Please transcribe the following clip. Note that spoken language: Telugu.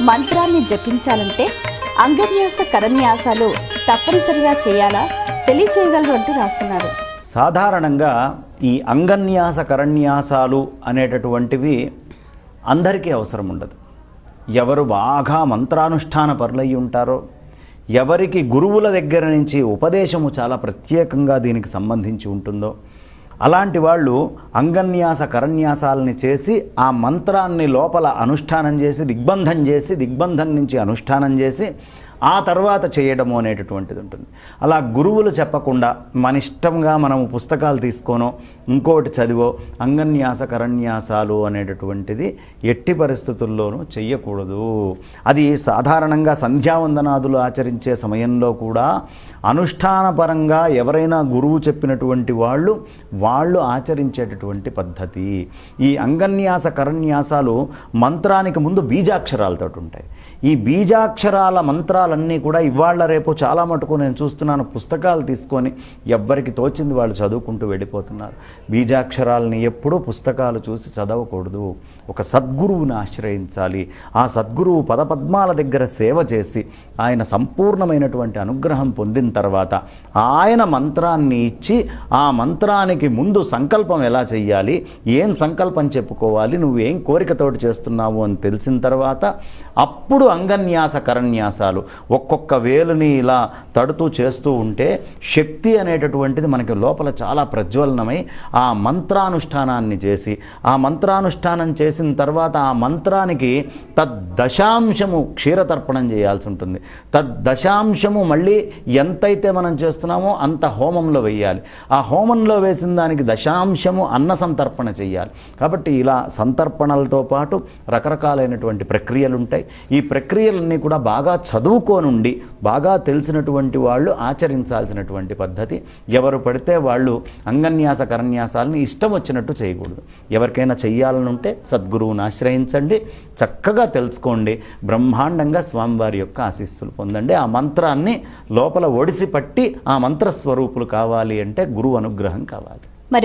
మంత్రాన్ని జపించాలంటే అంగన్యాస కరన్యాసాలు తప్పనిసరిగా చేయాలా తెలియచేయగలరు అంటూ రాస్తున్నారు. సాధారణంగా ఈ అంగన్యాస కరన్యాసాలు అనేటటువంటివి అందరికీ అవసరం ఉండదు. ఎవరు బాగా మంత్రానుష్ఠాన పరులయ్యి ఉంటారో, ఎవరికి గురువుల దగ్గర నుంచి ఉపదేశము చాలా ప్రత్యేకంగా దీనికి సంబంధించి ఉంటుందో అలాంటి వాళ్ళు అంగన్యాస కరన్యాసాలని చేసి ఆ మంత్రాన్ని లోపల అనుష్ఠానం చేసి దిగ్బంధం నుంచి అనుష్ఠానం చేసి ఆ తర్వాత చేయడము అనేటటువంటిది ఉంటుంది. అలా గురువులు చెప్పకుండా మన ఇష్టంగా మనము పుస్తకాలు తీసుకోనో ఇంకోటి చదివో అంగన్యాస కరన్యాసాలు అనేటటువంటిది ఎట్టి పరిస్థితుల్లోనూ చెయ్యకూడదు. అది సాధారణంగా సంధ్యావందనాదులు ఆచరించే సమయంలో కూడా అనుష్ఠానపరంగా ఎవరైనా గురువు చెప్పినటువంటి వాళ్ళు ఆచరించేటటువంటి పద్ధతి. ఈ అంగన్యాస కరన్యాసాలు మంత్రానికి ముందు బీజాక్షరాలతో ఉంటాయి. ఈ బీజాక్షరాల మంత్రాలన్నీ కూడా ఇవాళ రేపు చాలా మటుకు నేను చూస్తున్నాను, పుస్తకాలు తీసుకొని ఎవ్వరికి తోచింది వాళ్ళు చదువుకుంటూ వెళ్ళిపోతున్నారు. బీజాక్షరాలని ఎప్పుడూ పుస్తకాలు చూసి చదవకూడదు. ఒక సద్గురువుని ఆశ్రయించాలి. ఆ సద్గురువు పదపద్మాల దగ్గర సేవ చేసి ఆయన సంపూర్ణమైనటువంటి అనుగ్రహం పొందిన తర్వాత ఆయన మంత్రాన్ని ఇచ్చి ఆ మంత్రానికి ముందు సంకల్పం ఎలా చెయ్యాలి, ఏం సంకల్పం చెప్పుకోవాలి, నువ్వేం కోరికతోటి చేస్తున్నావు అని తెలిసిన తర్వాత అప్పుడు అంగన్యాస కరన్యాసాలు ఒక్కొక్క వేలుని ఇలా తడుతూ చేస్తూ ఉంటే శక్తి అనేటటువంటిది మనకి లోపల చాలా ప్రజ్వలనమై ఆ మంత్రానుష్ఠానాన్ని చేసి ఆ మంత్రానుష్ఠానం చేసిన తర్వాత ఆ మంత్రానికి తద్దశాంశము క్షీరతర్పణం చేయాల్సి ఉంటుంది. తద్దశాంశము మళ్ళీ ఎంతైతే మనం చేస్తున్నామో అంత హోమంలో వేయాలి. ఆ హోమంలో వేసిన దానికి దశాంశము అన్న సంతర్పణ చేయాలి. కాబట్టి ఇలా సంతర్పణలతో పాటు రకరకాలైనటువంటి ప్రక్రియలు ఉంటాయి. ఈ ప్రక్రియలన్నీ కూడా బాగా చదువుకోనుండి బాగా తెలిసినటువంటి వాళ్ళు ఆచరించాల్సినటువంటి పద్ధతి. ఎవరు పడితే వాళ్ళు అంగన్యాస కరన్యాసాలని ఇష్టం వచ్చినట్టు చేయకూడదు. ఎవరికైనా చెయ్యాలని ఉంటే సద్గురువుని ఆశ్రయించండి, చక్కగా తెలుసుకోండి, బ్రహ్మాండంగా స్వామివారి యొక్క ఆశీస్సులు పొందండి. ఆ మంత్రాన్ని లోపల ఒడిసి పట్టి ఆ మంత్రస్వరూపులు కావాలి అంటే గురువు అనుగ్రహం కావాలి. మరి